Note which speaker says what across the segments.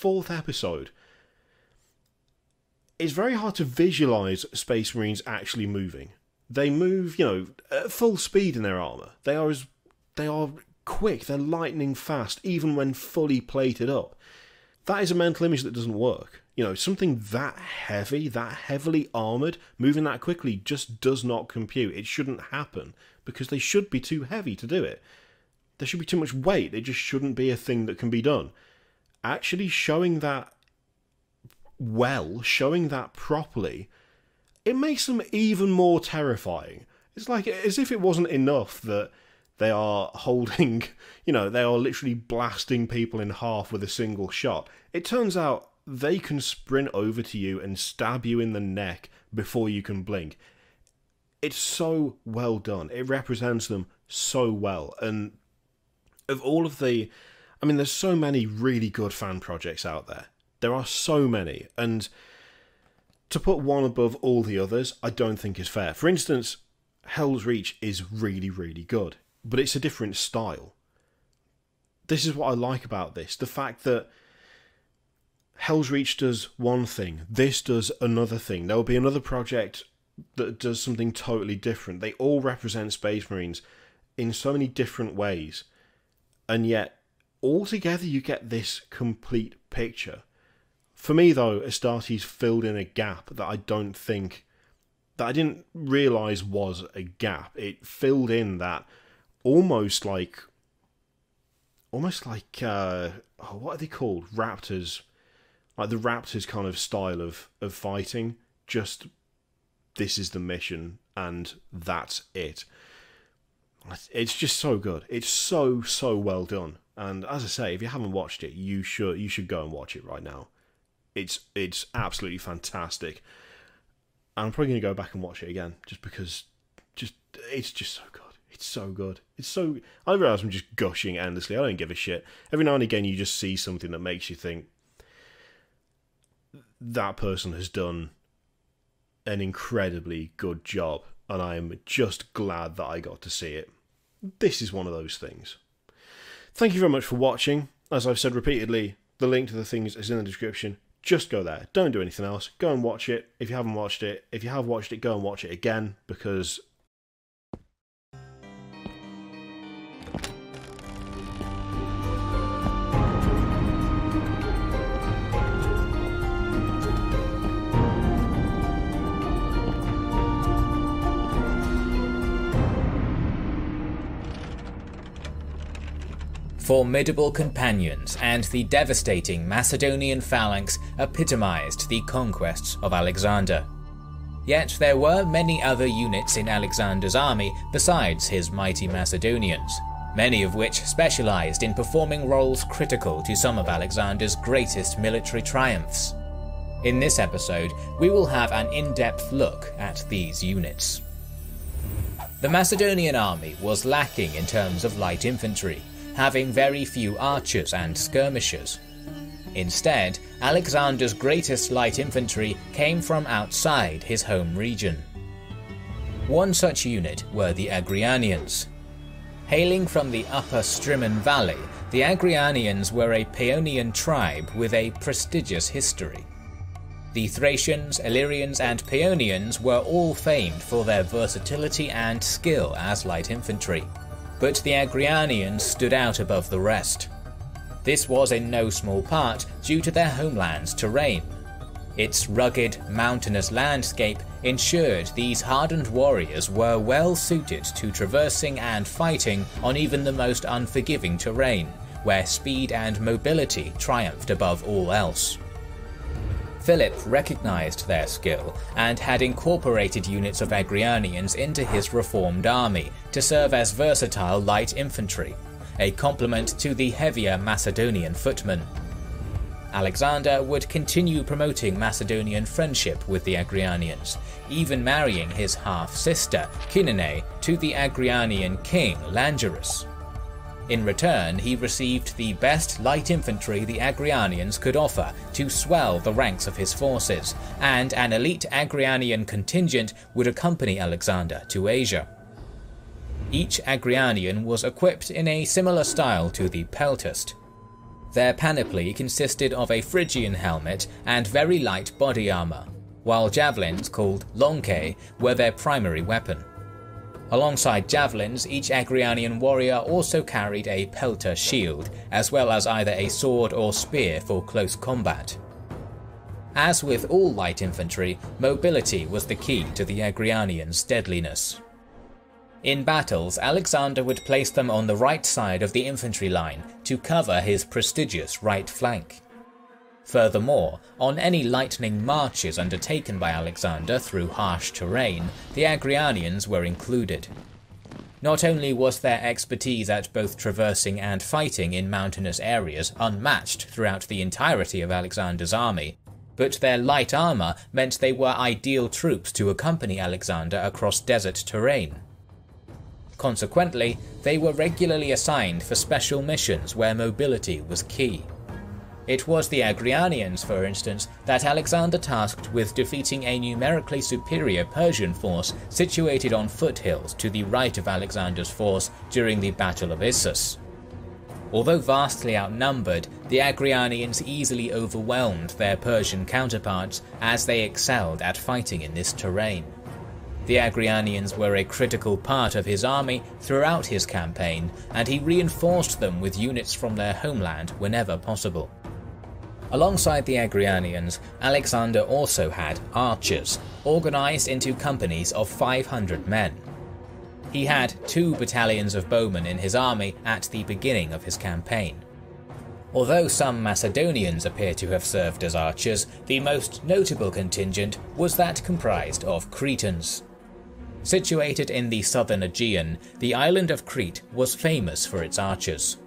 Speaker 1: 4th episode, it's very hard to visualise Space Marines actually moving. They move, you know, at full speed in their armour. They are quick, they're lightning fast, even when fully plated up. That is a mental image that doesn't work. You know, something that heavy, that heavily armoured, moving that quickly just does not compute. It shouldn't happen, because they should be too heavy to do it. There should be too much weight. It just shouldn't be a thing that can be done. Actually showing that well, showing that properly, it makes them even more terrifying. It's like as if it wasn't enough that they are holding, you know, they are literally blasting people in half with a single shot. It turns out they can sprint over to you and stab you in the neck before you can blink. It's so well done. It represents them so well. And of all of the... I mean, there's so many really good fan projects out there. There are so many. And to put one above all the others, I don't think is fair. For instance, Hell's Reach is really, really good. But it's a different style. This is what I like about this. The fact that Hell's Reach does one thing. This does another thing. There will be another project that does something totally different. They all represent Space Marines in so many different ways. And yet, altogether you get this complete picture. For me, though, Astartes filled in a gap that I didn't realise was a gap. It filled in that almost like what are they called? Raptors. Like the Raptors kind of style of fighting. Just, this is the mission, and that's it. It's just so good. It's so well done. And as I say, if you haven't watched it, you should go and watch it right now. It's absolutely fantastic. And I'm probably going to go back and watch it again, just because it's just so good. It's so good. It's so... I realise I'm just gushing endlessly. I don't give a shit. Every now and again you just see something that makes you think that person has done an incredibly good job, and I am just glad that I got to see it. This is one of those things. Thank you very much for watching. As I've said repeatedly, the link to the things is in the description. Just go there. Don't do anything else. Go and watch it if you haven't watched it. If you have watched it, go and watch it again, because...
Speaker 2: Formidable companions and the devastating Macedonian phalanx epitomised the conquests of Alexander. Yet there were many other units in Alexander's army besides his mighty Macedonians, many of which specialised in performing roles critical to some of Alexander's greatest military triumphs. In this episode, we will have an in-depth look at these units. The Macedonian army was lacking in terms of light infantry, having very few archers and skirmishers. Instead, Alexander's greatest light infantry came from outside his home region. One such unit were the Agrianians. Hailing from the upper Strymon Valley, the Agrianians were a Paeonian tribe with a prestigious history. The Thracians, Illyrians and Paeonians were all famed for their versatility and skill as light infantry, but the Agrianians stood out above the rest. This was in no small part due to their homeland's terrain. Its rugged, mountainous landscape ensured these hardened warriors were well suited to traversing and fighting on even the most unforgiving terrain, where speed and mobility triumphed above all else. Philip recognised their skill and had incorporated units of Agrianians into his reformed army to serve as versatile light infantry, a complement to the heavier Macedonian footmen. Alexander would continue promoting Macedonian friendship with the Agrianians, even marrying his half-sister, Kinene, to the Agrianian king Langirus. In return, he received the best light infantry the Agrianians could offer to swell the ranks of his forces, and an elite Agrianian contingent would accompany Alexander to Asia. Each Agrianian was equipped in a similar style to the Peltast. Their panoply consisted of a Phrygian helmet and very light body armour, while javelins called loncae were their primary weapon. Alongside javelins, each Agrianian warrior also carried a pelter shield, as well as either a sword or spear for close combat. As with all light infantry, mobility was the key to the Agrianians' deadliness. In battles, Alexander would place them on the right side of the infantry line to cover his prestigious right flank. Furthermore, on any lightning marches undertaken by Alexander through harsh terrain, the Agrianians were included. Not only was their expertise at both traversing and fighting in mountainous areas unmatched throughout the entirety of Alexander's army, but their light armour meant they were ideal troops to accompany Alexander across desert terrain. Consequently, they were regularly assigned for special missions where mobility was key. It was the Agrianians, for instance, that Alexander tasked with defeating a numerically superior Persian force situated on foothills to the right of Alexander's force during the Battle of Issus. Although vastly outnumbered, the Agrianians easily overwhelmed their Persian counterparts as they excelled at fighting in this terrain. The Agrianians were a critical part of his army throughout his campaign, and he reinforced them with units from their homeland whenever possible. Alongside the Agrianians, Alexander also had archers, organised into companies of 500 men. He had 2 battalions of bowmen in his army at the beginning of his campaign. Although some Macedonians appear to have served as archers, the most notable contingent was that comprised of Cretans. Situated in the southern Aegean, the island of Crete was famous for its archers.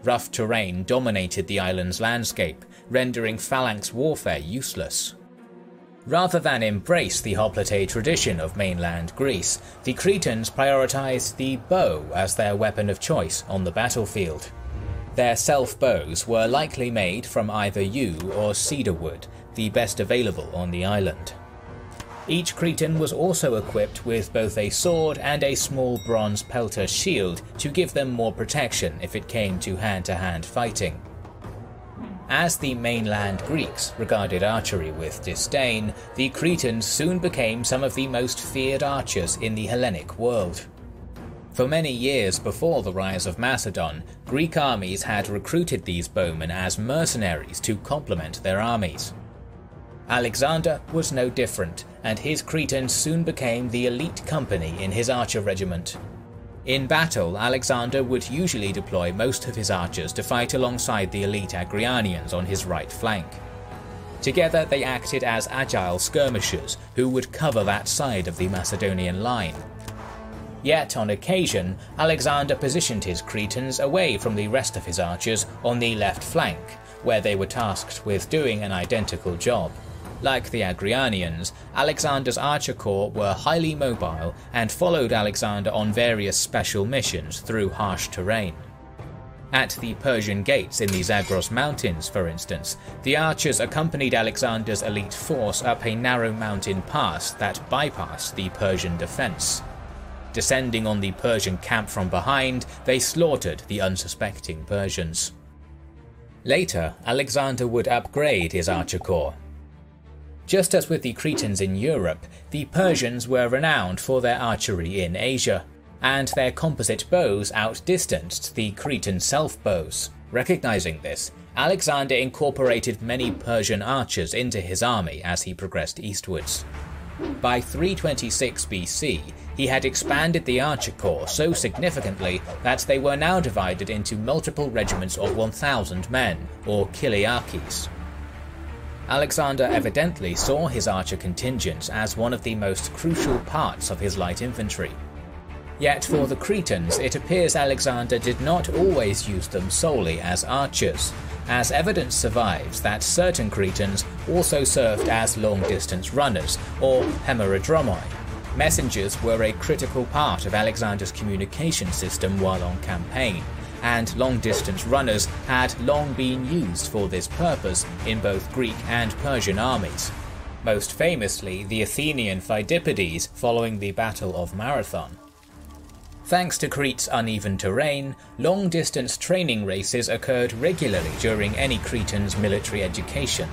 Speaker 2: Rough terrain dominated the island's landscape, rendering phalanx warfare useless. Rather than embrace the hoplite tradition of mainland Greece, the Cretans prioritized the bow as their weapon of choice on the battlefield. Their self-bows were likely made from either yew or cedar wood, the best available on the island. Each Cretan was also equipped with both a sword and a small bronze pelter shield to give them more protection if it came to hand-to-hand fighting. As the mainland Greeks regarded archery with disdain, the Cretans soon became some of the most feared archers in the Hellenic world. For many years before the rise of Macedon, Greek armies had recruited these bowmen as mercenaries to complement their armies. Alexander was no different, and his Cretans soon became the elite company in his archer regiment. In battle, Alexander would usually deploy most of his archers to fight alongside the elite Agrianians on his right flank. Together they acted as agile skirmishers who would cover that side of the Macedonian line. Yet on occasion, Alexander positioned his Cretans away from the rest of his archers on the left flank, where they were tasked with doing an identical job. Like the Agrianians, Alexander's archer corps were highly mobile and followed Alexander on various special missions through harsh terrain. At the Persian gates in the Zagros Mountains, for instance, the archers accompanied Alexander's elite force up a narrow mountain pass that bypassed the Persian defense. Descending on the Persian camp from behind, they slaughtered the unsuspecting Persians. Later, Alexander would upgrade his archer corps. Just as with the Cretans in Europe, the Persians were renowned for their archery in Asia, and their composite bows outdistanced the Cretan self-bows. Recognizing this, Alexander incorporated many Persian archers into his army as he progressed eastwards. By 326 BC, he had expanded the archer corps so significantly that they were now divided into multiple regiments of 1,000 men, or chiliarchies. Alexander evidently saw his archer contingents as one of the most crucial parts of his light infantry. Yet for the Cretans, it appears Alexander did not always use them solely as archers, as evidence survives that certain Cretans also served as long-distance runners, or hemerodromoi. Messengers were a critical part of Alexander's communication system while on campaign, and long-distance runners had long been used for this purpose in both Greek and Persian armies. Most famously the Athenian Phidippides following the Battle of Marathon. Thanks to Crete's uneven terrain, long-distance training races occurred regularly during any Cretan's military education.